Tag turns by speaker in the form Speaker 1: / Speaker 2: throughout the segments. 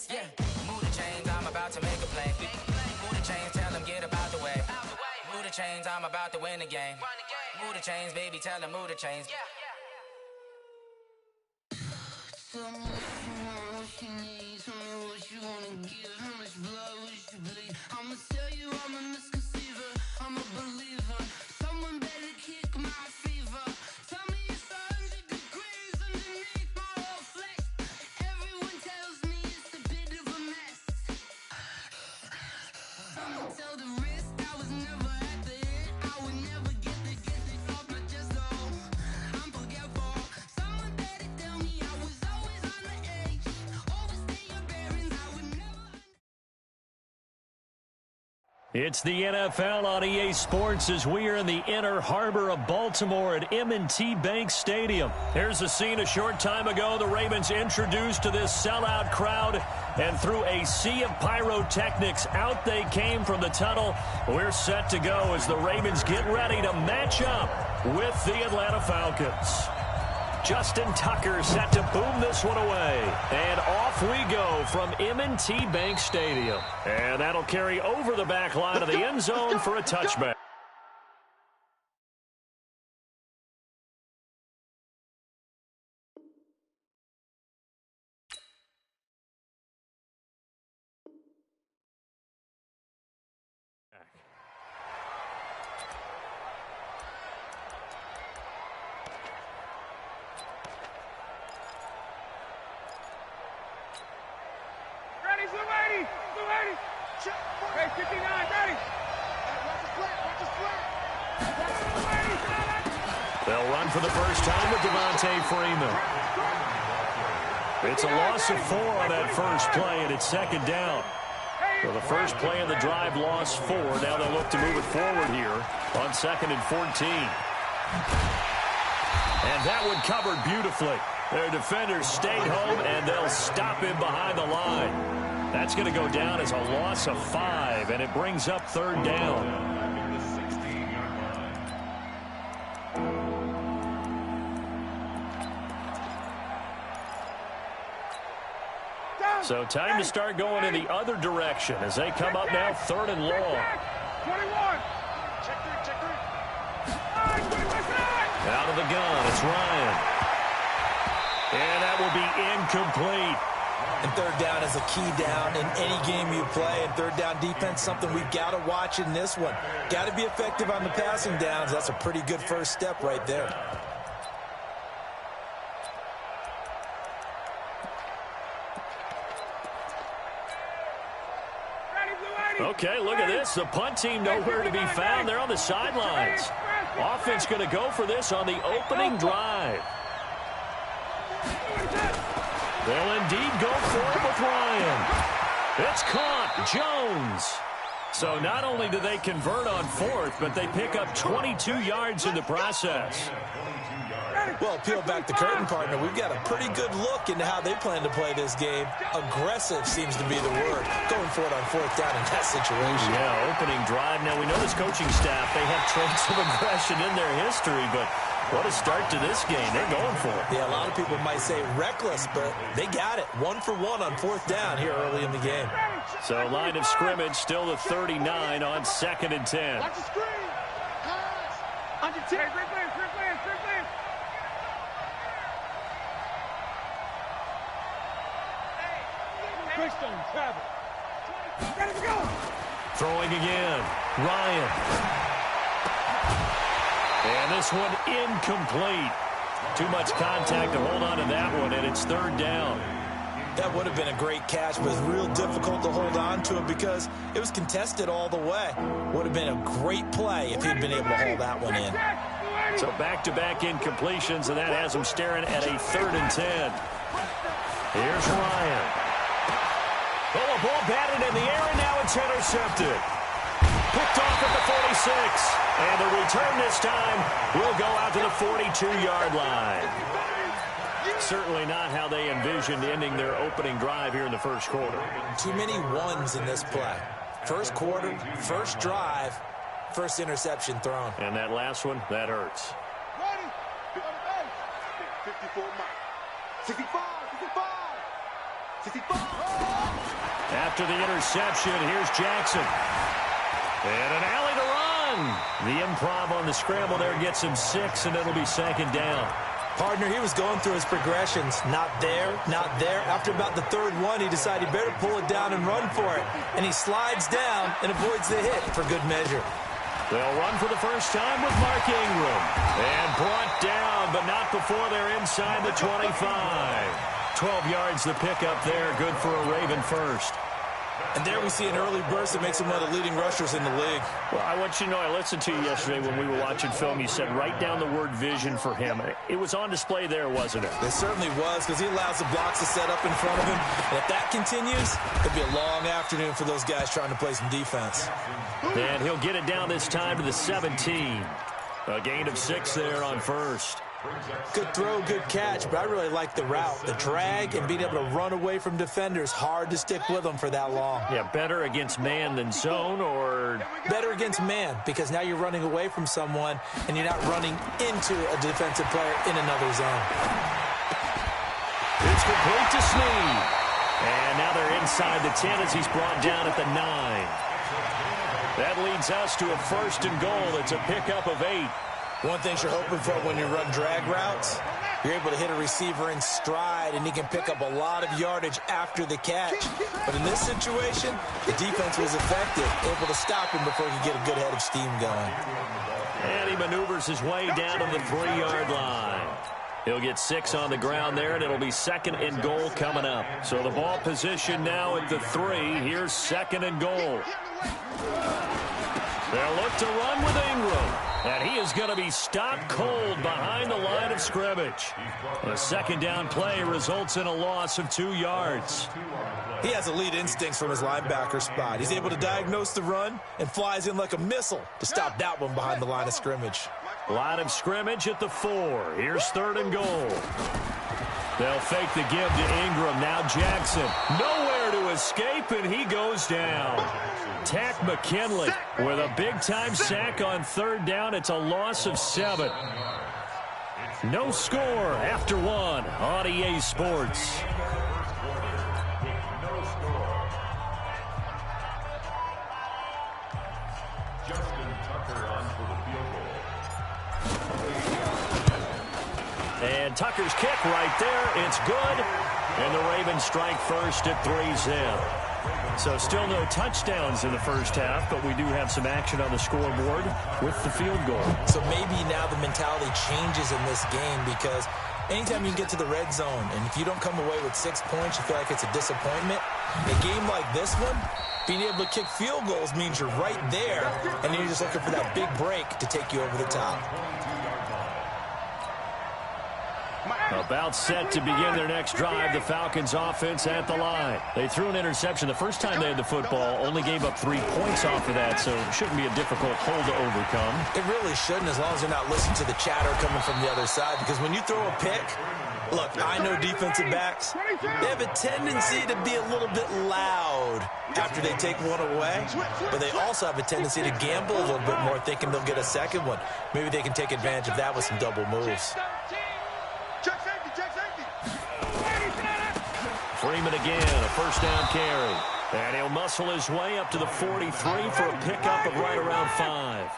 Speaker 1: hits, yeah. Move the chains, I'm about to make a play. Move the chains, tell them get about the way. Move the chains, I'm about to win the game. Move the chains, baby, tell them move the chains. Tell me what you need, tell me what you wanna give, how much blood would you bleed? I'ma tell you I'm a misconceiver, I'm a believer. Someone better kick my fever. Tell me it's 100 degrees underneath my whole flesh. Everyone tells me it's a bit of a mess. I'ma tell the risk I was never at the end. I would never get this off my chest, though. I'm forgetful. Someone better tell me I was always on the edge. Overstay your bearings, I would never.
Speaker 2: It's the NFL on EA Sports as we are in the inner harbor of Baltimore at M&T Bank Stadium. Here's a scene a short time ago. The Ravens introduced to this sellout crowd, and through a sea of pyrotechnics, out they came from the tunnel. We're set to go as the Ravens get ready to match up with the Atlanta Falcons. Justin Tucker set to boom this one away. And off we go from M&T Bank Stadium. And that'll carry over the back line of the end zone for a touchback.
Speaker 3: Hey, 59, ready. Watch the flat.
Speaker 2: They'll run for the first time with Devontae Freeman. It's a loss of 4 on that first play, and it's second down. So the first play of the drive lost 4. Now they'll look to move it forward here on 2nd and 14. And that one covered beautifully. Their defenders stayed home, and they'll stop him behind the line. That's going to go down as a loss of 5, and it brings up 3rd down. So time to start going in the other direction as they come up now 3rd and long.
Speaker 3: 21. Check 3.
Speaker 2: Out of the gun, it's Ryan. And that will be incomplete.
Speaker 4: And 3rd down is a key down in any game you play. And 3rd down defense, something we've got to watch in this one. Got to be effective on the passing downs. That's a pretty good first step right there.
Speaker 2: Okay, look at this. The punt team nowhere to be found. They're on the sidelines. Offense going to go for this on the opening drive. They'll indeed go for it with Ryan. It's caught. Jones. So not only do they convert on 4th, but they pick up 22 yards in the process.
Speaker 4: Well, peel back the curtain, partner. We've got a pretty good look into how they plan to play this game. Aggressive seems to be the word. Going for it on 4th down in that situation.
Speaker 2: Yeah, opening drive. Now, we know this coaching staff, they have traits of aggression in their history, but what a start to this game. They're going for it.
Speaker 4: Yeah, a lot of people might say reckless, but they got it. 1 for 1 on 4th down here early in the game.
Speaker 2: So line of scrimmage still the 39 on 2nd and 10.
Speaker 3: Watch the screen. Pass. On your 10. Quick plans. Quickstone, travel. Ready to go.
Speaker 2: Throwing again. Ryan. And this one incomplete. Too much contact to hold on to that one, and it's 3rd down.
Speaker 4: That would have been a great catch, but it's real difficult to hold on to it because it was contested all the way. Would have been a great play if he'd been able to hold that one in.
Speaker 2: So back-to-back incompletions, and that has him staring at a 3rd and 10. Here's Ryan. Oh, a ball batted in the air, and now it's intercepted. Picked off at the 46. And the return this time will go out to the 42-yard line. Certainly not how they envisioned ending their opening drive here in the first quarter.
Speaker 4: Too many ones in this play. First quarter, first drive, first interception thrown.
Speaker 2: And that last one, that hurts.
Speaker 3: Ready. 54 Mike. 65. 65. 65.
Speaker 2: after the interception. Here's Jackson. And an alley to run. The improv on the scramble there gets him 6, and it'll be second down.
Speaker 4: Partner, he was going through his progressions. Not there, not there. After about the third one, he decided he better pull it down and run for it. And he slides down and avoids the hit for good measure.
Speaker 2: They'll run for the first time with Mark Ingram. And brought down, but not before they're inside the 25. 12 yards the pickup there. Good for a Raven first.
Speaker 4: And there we see an early burst that makes him one of the leading rushers in the league.
Speaker 2: Well, I want you to know, I listened to you yesterday when we were watching film. You said write down the word vision for him. It was on display there, wasn't it?
Speaker 4: It certainly was, because he allows the blocks to set up in front of him. And if that continues, it'll be a long afternoon for those guys trying to play some defense.
Speaker 2: And he'll get it down this time to the 17. A gain of 6 there on first.
Speaker 4: Good throw, good catch, but I really like the route. The drag and being able to run away from defenders, hard to stick with them for that long.
Speaker 2: Yeah, better against man than zone, or?
Speaker 4: Better against man, because now you're running away from someone and you're not running into a defensive player in another zone.
Speaker 2: It's complete to Snead. And now they're inside the 10 as he's brought down at the 9. That leads us to a first and goal. It's a pickup of 8.
Speaker 4: One thing you're hoping for when you run drag routes, you're able to hit a receiver in stride, and he can pick up a lot of yardage after the catch. But in this situation, the defense was effective, able to stop him before he could get a good head of steam going.
Speaker 2: And he maneuvers his way down to the 3-yard line. He'll get 6 on the ground there, and it'll be second and goal coming up. So the ball position now at the 3. Here's second and goal. They'll look to run with Ingram. And he is going to be stopped cold behind the line of scrimmage. A second down play results in a loss of 2 yards.
Speaker 4: He has elite instincts from his linebacker spot. He's able to diagnose the run and flies in like a missile to stop that one behind the line of scrimmage.
Speaker 2: Line of scrimmage at the 4. Here's third and goal. They'll fake the give to Ingram. Now Jackson. Nowhere to escape, and he goes down. Takk McKinley with a big-time sack on third down. It's a loss of 7. No score after 1 on EA Sports. And Tucker's kick right there. It's good. And the Ravens strike first at 3-zip. So still no touchdowns in the first half, but we do have some action on the scoreboard with the field goal.
Speaker 4: So maybe now the mentality changes in this game, because anytime you get to the red zone and if you don't come away with 6 points, you feel like it's a disappointment. In a game like this one, being able to kick field goals means you're right there, and you're just looking for that big break to take you over the top.
Speaker 2: About set to begin their next drive, the Falcons offense at the line. They threw an interception the first time they had the football, only gave up 3 points off of that, so it shouldn't be a difficult hole to overcome.
Speaker 4: It really shouldn't, as long as you're not listening to the chatter coming from the other side, because when you throw a pick, look, I know defensive backs, they have a tendency to be a little bit loud after they take one away, but they also have a tendency to gamble a little bit more, thinking they'll get a second one. Maybe they can take advantage of that with some double moves.
Speaker 2: Freeman again, a first down carry. And he'll muscle his way up to the 43 for a pickup of right around 5.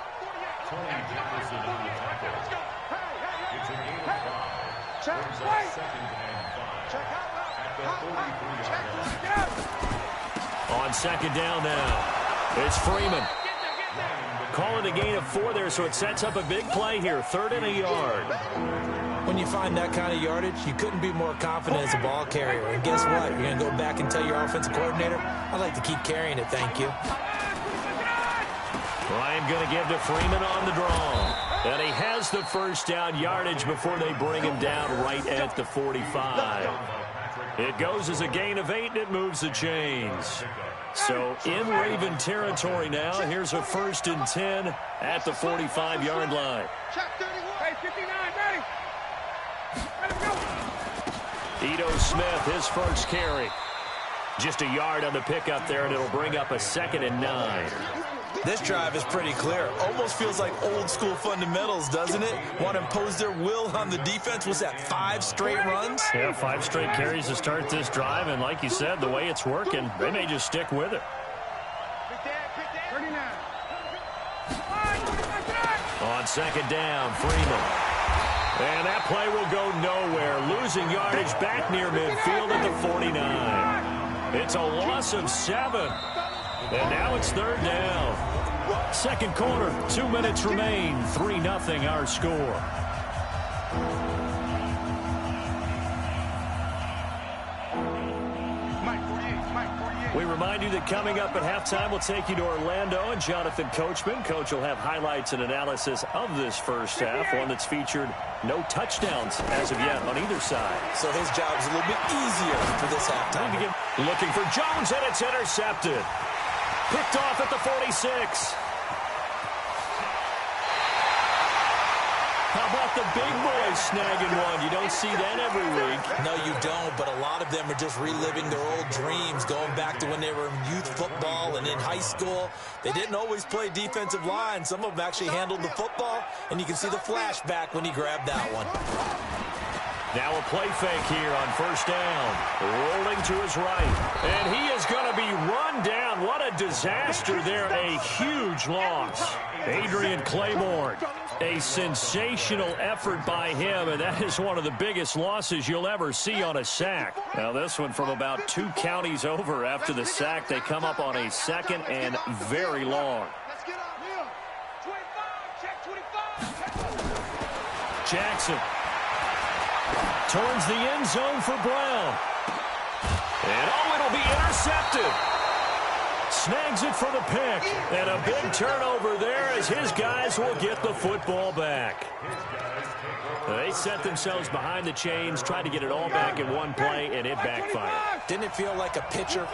Speaker 2: On second down now, it's Freeman. Call it a gain of 4 there, so it sets up a big play here, 3rd and a yard.
Speaker 4: When you find that kind of yardage, you couldn't be more confident as a ball carrier. And guess what? You're going to go back and tell your offensive coordinator, I'd like to keep carrying it, thank you.
Speaker 2: Ryan going to give to Freeman on the draw. And he has the first down yardage before they bring him down right at the 45. It goes as a gain of 8, and it moves the chains. So in Raven territory now, here's a 1st and 10 at the 45-yard line. Ito Smith, his first carry. Just a yard on the pickup there, and it'll bring up a 2nd and 9.
Speaker 4: This drive is pretty clear. Almost feels like old school fundamentals, doesn't it? Want to impose their will on the defense. Was that 5 straight runs?
Speaker 2: Yeah, 5 straight carries to start this drive, and like you said, the way it's working, they may just stick with it. On second down, Freeman. And that play will go nowhere. Losing yardage back near midfield at the 49. It's a loss of 7. And now it's third down. Second quarter, 2 minutes remain. 3-0 our score. We remind you that coming up at halftime, we'll take you to Orlando and Jonathan Coachman. Coach will have highlights and analysis of this first half, one that's featured no touchdowns as of yet on either side.
Speaker 4: So his job's a little bit easier for this halftime.
Speaker 2: Looking for Jones, and it's intercepted. Picked off at the 46. How about the big boys snagging one? You don't see that every week.
Speaker 4: No, you don't, but a lot of them are just reliving their old dreams, going back to when they were in youth football and in high school. They didn't always play defensive line. Some of them actually handled the football, and you can see the flashback when he grabbed that one.
Speaker 2: Now a play fake here on first down. Rolling to his right. And he is going to be run down. What a disaster there. A huge loss. Adrian Claiborne. A sensational effort by him, and that is one of the biggest losses you'll ever see on a sack. Now this one from about 2 counties over after the sack. They come up on a second and very long. Jackson turns the end zone for Brown. And it'll be intercepted. Snags it for the pick. And a big turnover there as his guys will get the football back. They set themselves behind the chains, tried to get it all back in one play, and it backfired.
Speaker 4: Didn't it feel like a pitcher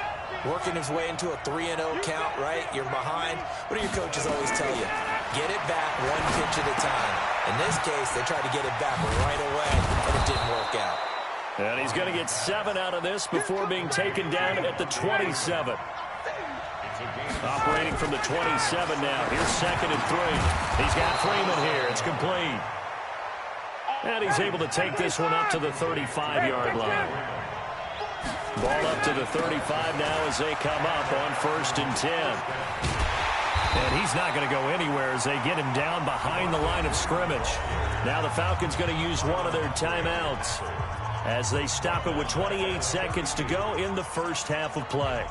Speaker 4: working his way into a 3-0 count, right? You're behind. What do your coaches always tell you? Get it back one pitch at a time. In this case, they tried to get it back right away, and it didn't work out.
Speaker 2: And he's going to get 7 out of this before being taken down at the 27. Operating from the 27 now. Here's second and 3. He's got Freeman here. It's complete. And he's able to take this one up to the 35-yard line. Ball up to the 35 now as they come up on first and 10. And he's not going to go anywhere as they get him down behind the line of scrimmage. Now the Falcons going to use one of their timeouts as they stop it with 28 seconds to go in the first half of play.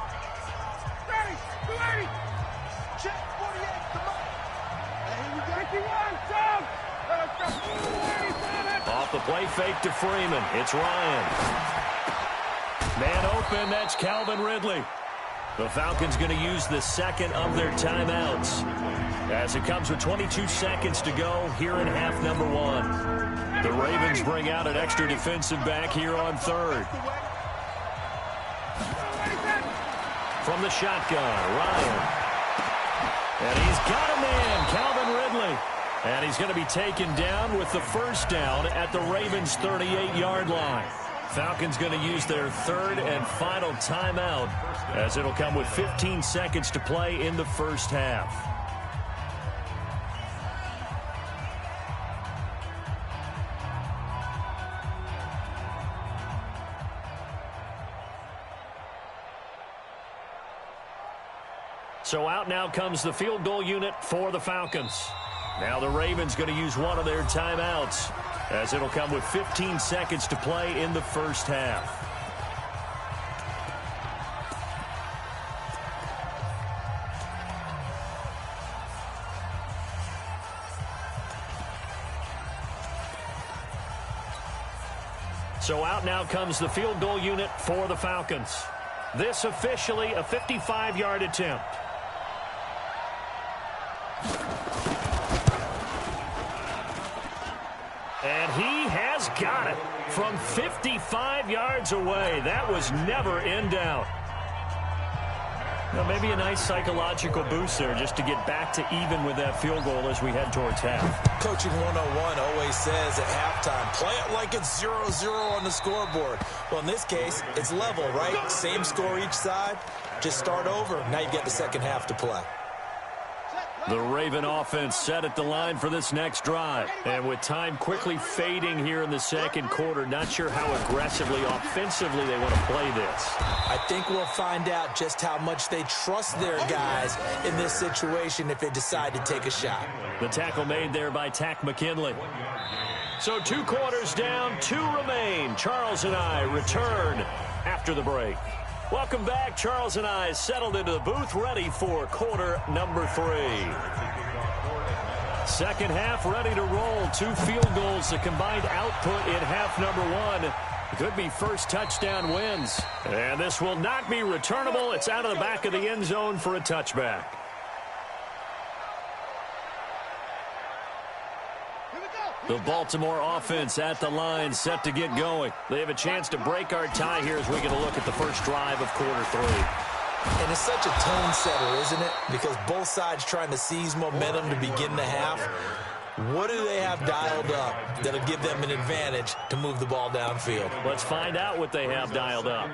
Speaker 2: Off the play fake to Freeman. It's Ryan. Man open, that's Calvin Ridley. The Falcons going to use the second of their timeouts as it comes with 22 seconds to go here in half number 1. The Ravens bring out an extra defensive back here on third. From the shotgun, Ryan. And he's got a man, Calvin Ridley. And he's going to be taken down with the first down at the Ravens' 38-yard line. Falcons going to use their third and final timeout as it'll come with 15 seconds to play in the first half. So out now comes the field goal unit for the Falcons. Now the Ravens going to use one of their timeouts as it'll come with 15 seconds to play in the first half. So out now comes the field goal unit for the Falcons. This officially a 55-yard attempt. And he has got it from 55 yards away. That was never in doubt. Now, maybe a nice psychological boost there just to get back to even with that field goal as we head towards half.
Speaker 4: Coaching 101 always says at halftime, play it like it's 0-0 on the scoreboard. Well, in this case, it's level, right? Same score each side. Just start over. Now you get the second half to play.
Speaker 2: The Raven offense set at the line for this next drive. And with time quickly fading here in the second quarter, not sure how aggressively, offensively they want to play this.
Speaker 4: I think we'll find out just how much they trust their guys in this situation if they decide to take a shot.
Speaker 2: The tackle made there by Tack McKinley. So 2 quarters down, 2 remain. Charles and I return after the break. Welcome back. Charles and I settled into the booth, ready for quarter number 3. Second half ready to roll. 2 field goals, the combined output in half number 1. Could be first touchdown wins. And this will not be returnable. It's out of the back of the end zone for a touchback. The Baltimore offense at the line, set to get going. They have a chance to break our tie here as we get a look at the first drive of quarter 3.
Speaker 4: And it's such a tone setter, isn't it? Because both sides trying to seize momentum to begin the half. What do they have dialed up that'll give them an advantage to move the ball downfield?
Speaker 2: Let's find out what they have dialed up.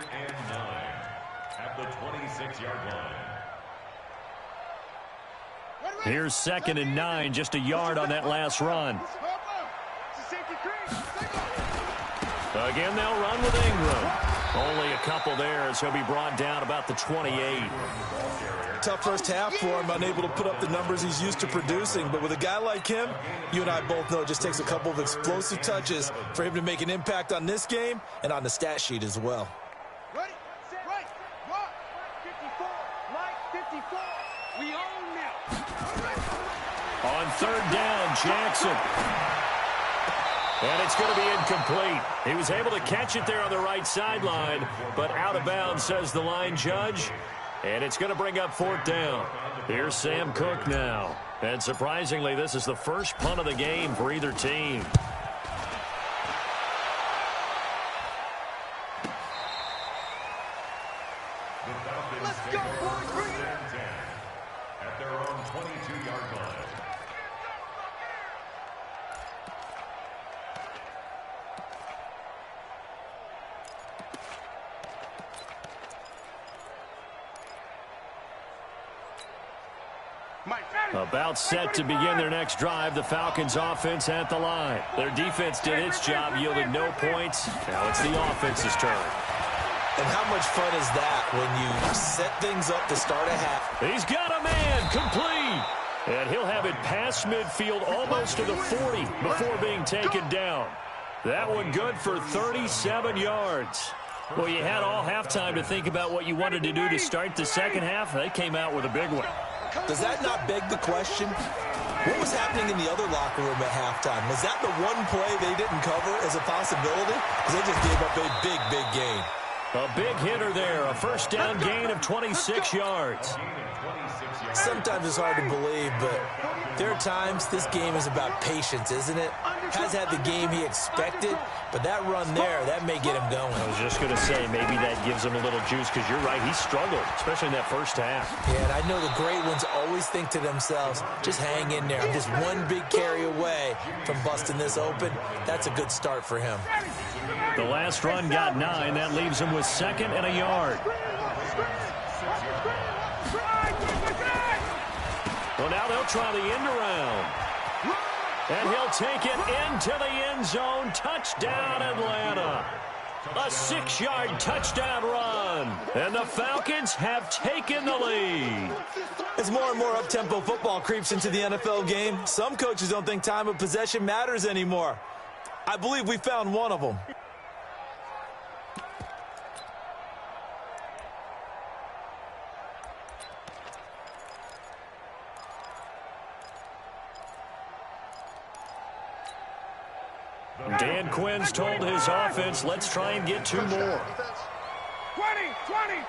Speaker 3: At the 26-yard line.
Speaker 2: Here's 2nd and 9, just a yard on that last run. Again, they'll run with Ingram. Only a couple there as he'll be brought down about the 28.
Speaker 4: Tough first half for him, unable to put up the numbers he's used to producing. But with a guy like him, you and I both know it just takes a couple of explosive touches for him to make an impact on this game and on the stat sheet as well.
Speaker 3: Ready, set, right, rock. 54, Mike 54. We own now.
Speaker 2: On 3rd down, Jackson. And it's going to be incomplete. He was able to catch it there on the right sideline, but out of bounds, says the line judge. And it's going to bring up 4th down. Here's Sam Cook now. And surprisingly, this is the first punt of the game for either team.
Speaker 3: Let's go, boys. Bring it in. At their own 22-yard line.
Speaker 2: About set to begin their next drive, the Falcons offense at the line. Their defense did its job, yielded no points. Now it's the offense's turn.
Speaker 4: And how much fun is that when you set things up to start a half?
Speaker 2: He's got a man, complete. And he'll have it past midfield almost to the 40 before being taken down. That one good for 37 yards. Well, you had all halftime to think about what you wanted to do to start the second half. They came out with a big one.
Speaker 4: Does that not beg the question? What was happening in the other locker room at halftime? Was that the one play they didn't cover as a possibility? Because they just gave up a big, big gain.
Speaker 2: A big hitter there, a first down gain of 26 yards.
Speaker 4: Sometimes it's hard to believe, but there are times this game is about patience, isn't it? Has had the game he expected, but that run there, that may get him going.
Speaker 2: I was just going to say, maybe that gives him a little juice, because you're right, he struggled, especially in that first half.
Speaker 4: Yeah, and I know the great ones always think to themselves, just hang in there. I'm just one big carry away from busting this open. That's a good start for him.
Speaker 2: The last run got 9. That leaves him with 2nd and a yard. Well, now they'll try the end around. And he'll take it into the end zone. Touchdown, Atlanta. A 6-yard touchdown run. And the Falcons have taken the lead.
Speaker 4: As more and more up-tempo football creeps into the NFL game, some coaches don't think time of possession matters anymore. I believe we found one of them.
Speaker 2: Dan Quinn's told his offense, let's try and get 2 more.
Speaker 3: 20.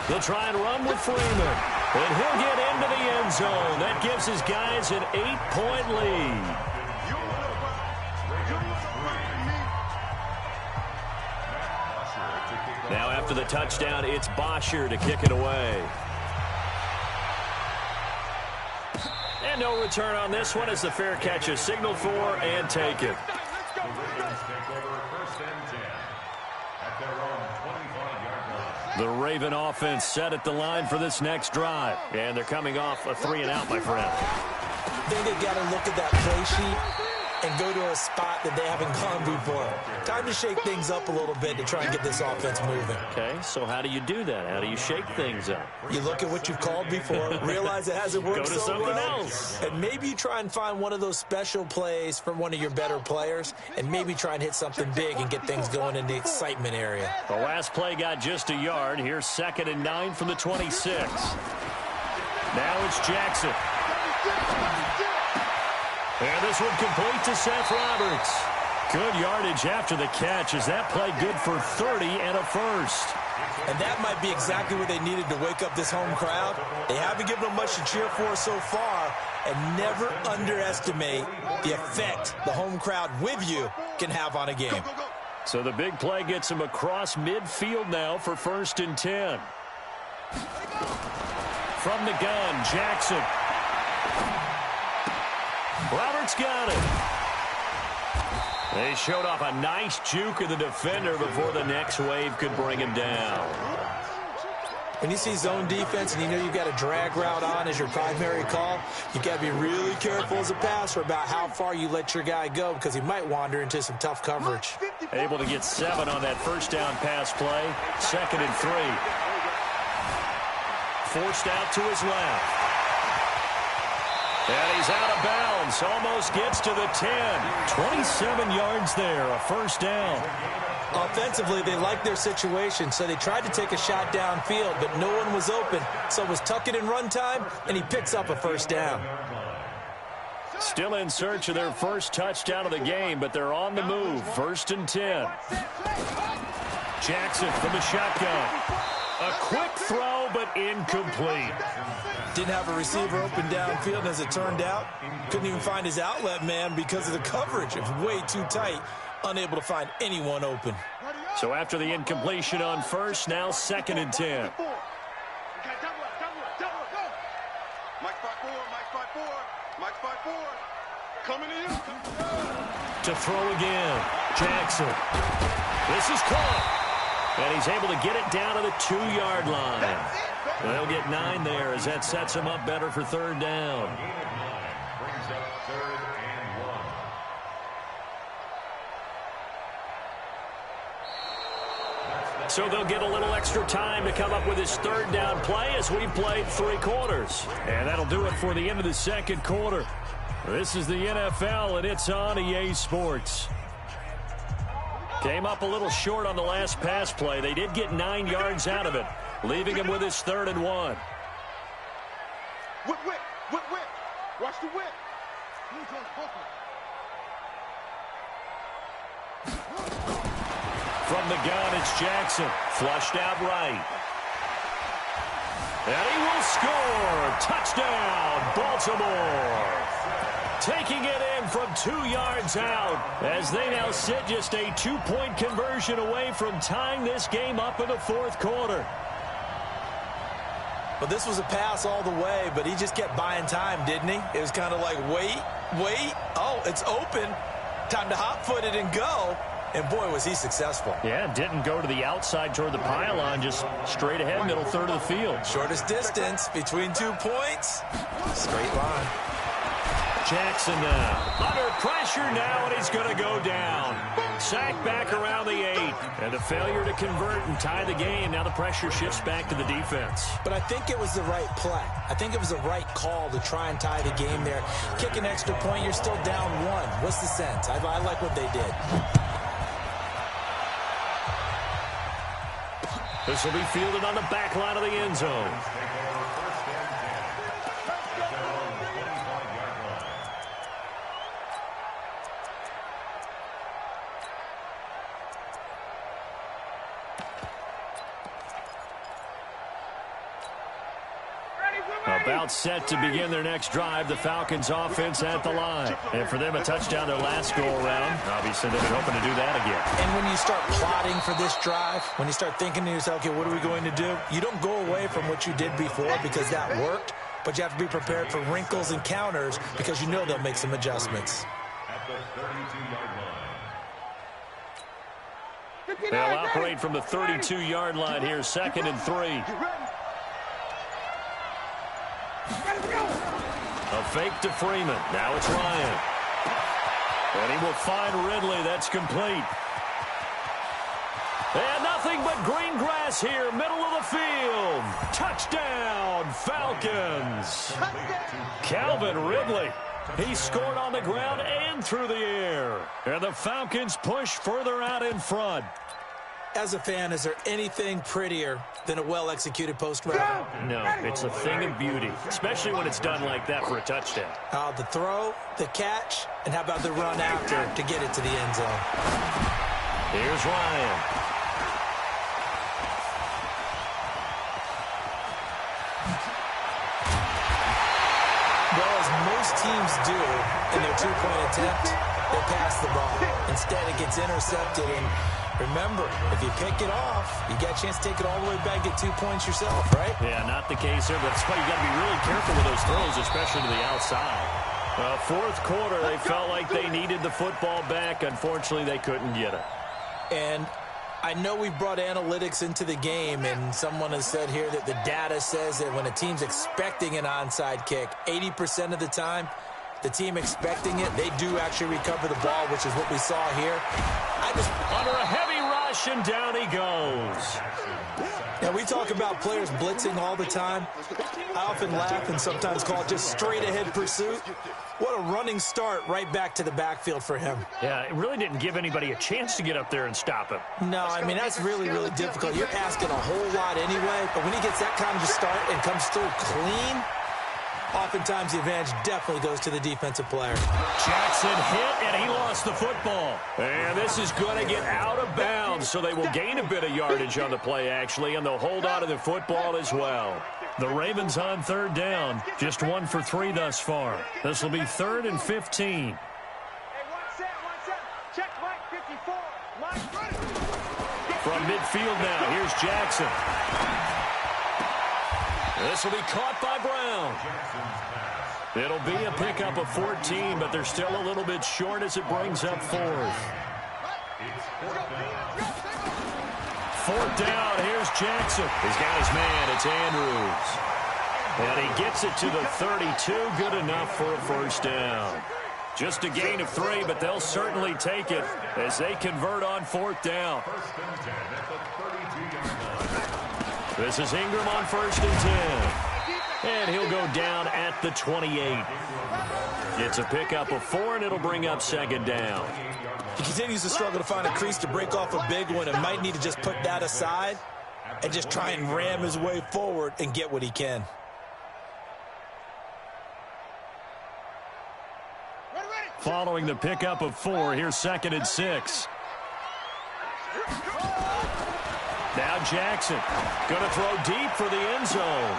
Speaker 2: They'll try and run with Freeman. And he'll get into the end zone. That gives his guys an 8-point lead. Now after the touchdown, it's Bosher to kick it away. And no return on this one as the fair catch is signaled for and taken. The Raven offense set at the line for this next drive. And they're coming off a 3-and-out, my friend.
Speaker 4: I think they've got to look at that play sheet and go to a spot that they haven't gone before. Time to shake things up a little bit to try and get this offense moving.
Speaker 2: Okay, so how do you do that? How do you shake things up?
Speaker 4: You look at what you've called before, realize it hasn't worked
Speaker 2: Go to
Speaker 4: so
Speaker 2: something
Speaker 4: well,
Speaker 2: else.
Speaker 4: and maybe you try and find one of those special plays from one of your better players, and maybe try and hit something big and get things going in the excitement area.
Speaker 2: The last play got just a yard. Here's 2nd and 9 from the 26. Now it's Jackson. And this one complete to Seth Roberts. Good yardage after the catch as that play good for 30 and a first.
Speaker 4: And that might be exactly what they needed to wake up this home crowd. They haven't given them much to cheer for so far, and never underestimate the effect the home crowd with you can have on a game.
Speaker 2: So the big play gets him across midfield now for 1st and 10. From the gun, Jackson. Roberts got it. They showed off a nice juke of the defender before the next wave could bring him down.
Speaker 4: When you see zone defense and you know you've got a drag route on as your primary call, you've got to be really careful as a passer about how far you let your guy go because he might wander into some tough coverage.
Speaker 2: Able to get 7 on that first down pass play. 2nd and 3. Forced out to his left. And he's out of bounds. Almost gets to the 10. 27 yards there, a first down.
Speaker 4: Offensively, they liked their situation, so they tried to take a shot downfield, but no one was open. So it was tuck it in run time, and he picks up a first down.
Speaker 2: Still in search of their first touchdown of the game, but they're on the move. 1st and 10. Jackson from the shotgun. A quick throw, but incomplete.
Speaker 4: Didn't have a receiver open downfield, and as it turned out, couldn't even find his outlet man because of the coverage. It was way too tight, unable to find anyone open.
Speaker 2: So after the incompletion on first, now 2nd and 10. To throw again, Jackson. This is caught. And he's able to get it down to the 2-yard line. They'll get 9 there as that sets him up better for 3rd down.
Speaker 3: Brings up 3rd and 1.
Speaker 2: So they'll get a little extra time to come up with his 3rd down play as we've played 3 quarters. And that'll do it for the end of the 2nd quarter. This is the NFL, and it's on EA Sports. Came up a little short on the last pass play. They did get 9 yards out of it, leaving him with his 3rd and 1.
Speaker 5: Whip. Watch the whip.
Speaker 2: From the gun, it's Jackson. Flushed out right. And he will score. Touchdown, Baltimore. Taking it in from 2 yards out as they now sit just a 2-point conversion away from tying this game up in the 4th quarter.
Speaker 4: Well, this was a pass all the way, but he just kept buying time, didn't he? It was kind of like, wait. Oh, it's open. Time to hot-foot it and go. And, boy, was he successful.
Speaker 2: Yeah, didn't go to the outside toward the pylon, just straight ahead, middle third of the field.
Speaker 4: Shortest distance between 2 points. Straight line.
Speaker 2: Jackson now under pressure now, and he's going to go down. Sacked back around the 8. And a failure to convert and tie the game. Now the pressure shifts back to the defense.
Speaker 4: But I think it was the right play. I think it was the right call to try and tie the game there. Kick an extra point, you're still down 1. What's the sense? I like what they did.
Speaker 2: This will be fielded on the back line of the end zone. About set to begin their next drive, the Falcons offense at the line. And for them, a touchdown their last go-around. Obviously, they've been hoping to do that again.
Speaker 4: And when you start plotting for this drive, when you start thinking to yourself, okay, what are we going to do? You don't go away from what you did before because that worked, but you have to be prepared for wrinkles and counters because you know they'll make some adjustments.
Speaker 3: At the 32-yard
Speaker 2: They'll operate from the 32-yard line here, 2nd and 3. A fake to Freeman. Now it's Ryan. And he will find Ridley. That's complete. And nothing but green grass here, middle of the field. Touchdown, Falcons. Calvin Ridley. He scored on the ground and through the air. And the Falcons push further out in front.
Speaker 4: As a fan, is there anything prettier than a well-executed post route?
Speaker 2: No, it's a thing of beauty, especially when it's done like that for a touchdown.
Speaker 4: The throw, the catch, and how about the run after to get it to the end zone?
Speaker 2: Here's Ryan.
Speaker 4: Well, as most teams do in their two-point attempt, they pass the ball. Instead, it gets intercepted. And remember, if you pick it off, you get a chance to take it all the way back, get 2 points yourself, right?
Speaker 2: Yeah, not the case here, but that's why you got to be really careful with those throws, especially to the outside. Fourth quarter, they felt like they needed the football back. Unfortunately, they couldn't get it.
Speaker 4: And I know we brought analytics into the game, and someone has said here that the data says that when a team's expecting an onside kick, 80% of the time, the team expecting it, they do actually recover the ball, which is what we saw here.
Speaker 2: Under a heavy rush, and down he goes.
Speaker 4: Now, we talk about players blitzing all the time. I often laugh and sometimes call it just straight-ahead pursuit. What a running start right back to the backfield for him.
Speaker 2: Yeah, it really didn't give anybody a chance to get up there and stop him.
Speaker 4: No, I mean, that's really, really difficult. You're asking a whole lot anyway, but when he gets that kind of a start and comes through clean, oftentimes the advantage definitely goes to the defensive player.
Speaker 2: Jackson hit, and he lost the football. And this is going to get out of bounds, so they will gain a bit of yardage on the play, actually, and they'll hold on to the football as well. The Ravens on third down, just 1 for 3 thus far. This will be 3rd and 15. From midfield now, here's Jackson. This will be caught by Brown. It'll be a pickup of 14, but they're still a little bit short as it brings up 4th. 4th down, here's Jackson. He's got his man, it's Andrews. And he gets it to the 32, good enough for a first down. Just a gain of 3, but they'll certainly take it as they convert on 4th down. This is Ingram on 1st and 10. And he'll go down at the 28. It's a pickup of 4, and it'll bring up 2nd down.
Speaker 4: He continues to struggle to find a crease to break off a big one and might need to just put that aside and just try and ram his way forward and get what he can.
Speaker 2: Following the pickup of 4, here's 2nd and 6. Now Jackson going to throw deep for the end zone.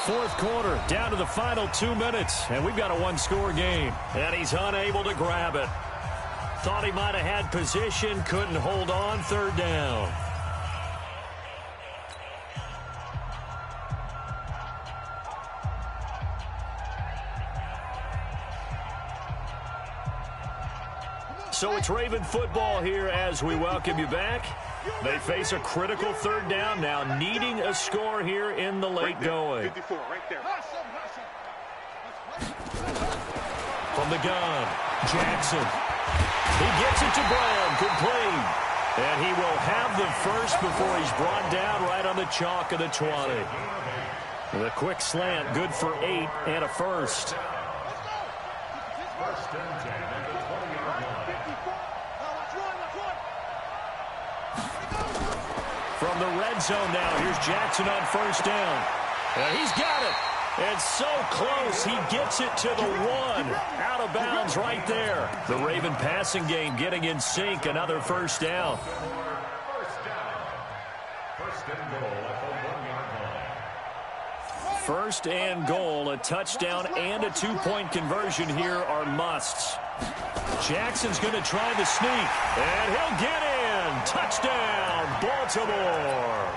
Speaker 2: 4th quarter, down to the final 2 minutes, and we've got a 1-score game. And he's unable to grab it. Thought he might have had position, couldn't hold on, 3rd down. So it's Raven football here as we welcome you back. They face a critical 3rd down now, needing a score here in the late going. From the gun, Jackson. He gets it to Brown, complete. And he will have the first before he's brought down right on the chalk of the 20. The quick slant, good for 8 and a first.
Speaker 3: First and 10 at the 20-yard line.
Speaker 2: From the red zone now, here's Jackson on 1st down. And he's got it. It's so close, he gets it to the 1. Out of bounds right there. The Raven passing game getting in sync, another 1st down.
Speaker 3: First and goal at the 1-yard line.
Speaker 2: 1st and goal, a touchdown and a 2-point conversion here are musts. Jackson's going to try the sneak, and he'll get in. Touchdown, Baltimore.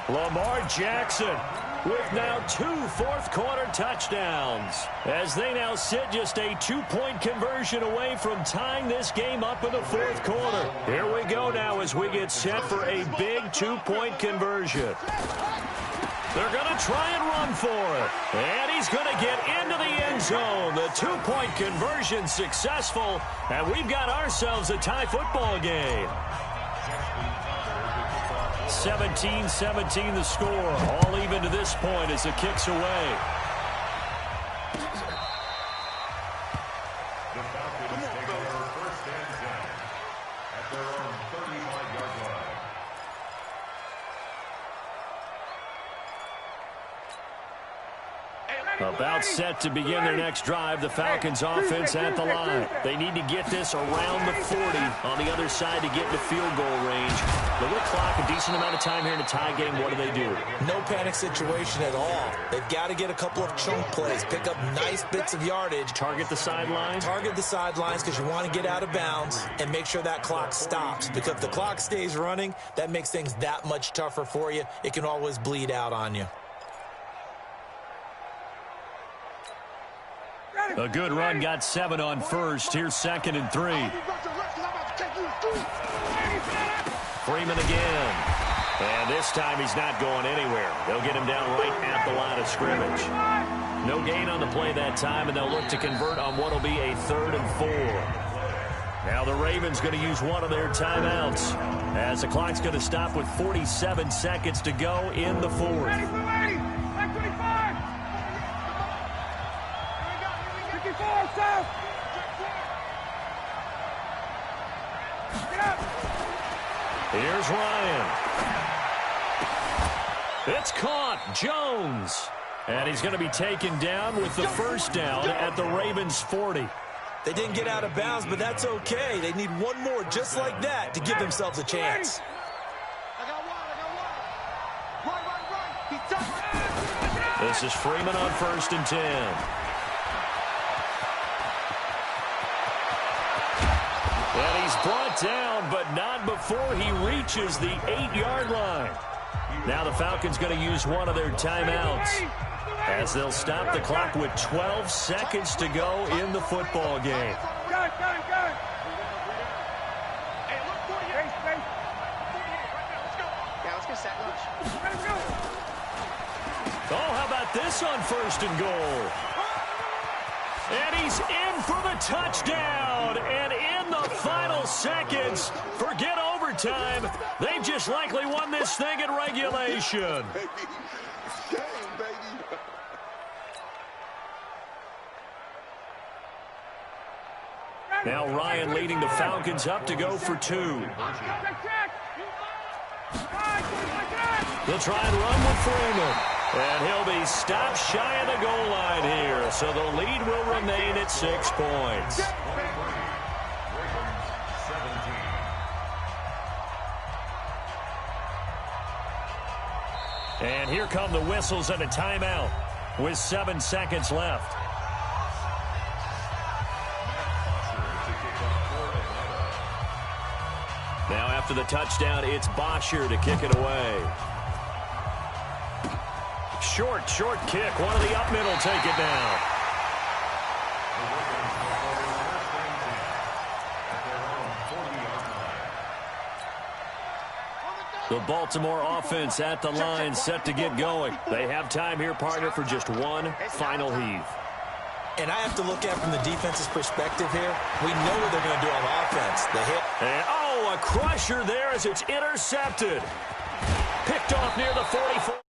Speaker 2: Lamar Jackson with now 2 fourth-quarter touchdowns, as they now sit just a 2-point conversion away from tying this game up in the fourth quarter. Here we go now as we get set for a big 2-point conversion. They're going to try and run for it. And he's going to get into the end zone. The 2-point conversion successful, and we've got ourselves a tie football game. 17-17 the score. All even to this point as the kick's away.
Speaker 3: The Falcons take over first and 10 at their own 35-yard line.
Speaker 2: About set to begin their next drive, the Falcons offense at the line. They need to get this around the 40 on the other side to get into field goal range. But with clock, a decent amount of time here in a tie game, what do?
Speaker 4: No panic situation at all. They've got to get a couple of chunk plays, pick up nice bits of yardage.
Speaker 2: Target the sidelines?
Speaker 4: Target the sidelines because you want to get out of bounds and make sure that clock stops. Because if the clock stays running, that makes things that much tougher for you. It can always bleed out on you.
Speaker 2: A good run, got 7 on first. Here's 2nd and 3. Freeman again. And this time he's not going anywhere. They'll get him down right at the line of scrimmage. No gain on the play that time, and they'll look to convert on what will be a 3rd and 4. Now the Ravens going to use one of their timeouts as the clock's going to stop with 47 seconds to go in the fourth. Here's Ryan. It's caught. Jones. And he's going to be taken down with the first down at the Ravens 40.
Speaker 4: They didn't get out of bounds, but that's okay. They need one more just like that to give themselves a chance.
Speaker 2: This is Freeman on 1st and 10. And he's brought down, but not before he reaches the 8-yard line. Now the Falcons going to use one of their timeouts as they'll stop the clock with 12 seconds to go in the football game. Oh, how about this on 1st and goal? And he's in for the touchdown. And in the final seconds, forget overtime. They've just likely won this thing in regulation. Now Ryan leading the Falcons up to go for 2. They'll try and run with Freeman. And he'll be stopped shy of the goal line here. So the lead will remain at 6 points. And here come the whistles and a timeout with 7 seconds left. Now after the touchdown, it's Bosher to kick it away. Short kick. One of the up middle take it down. The Baltimore offense at the line set to get going. They have time here, partner, for just one final heave.
Speaker 4: And I have to look at it from the defense's perspective here. We know what they're going to do on offense. The hit.
Speaker 2: And, a crusher there as it's intercepted. Picked off near the 44.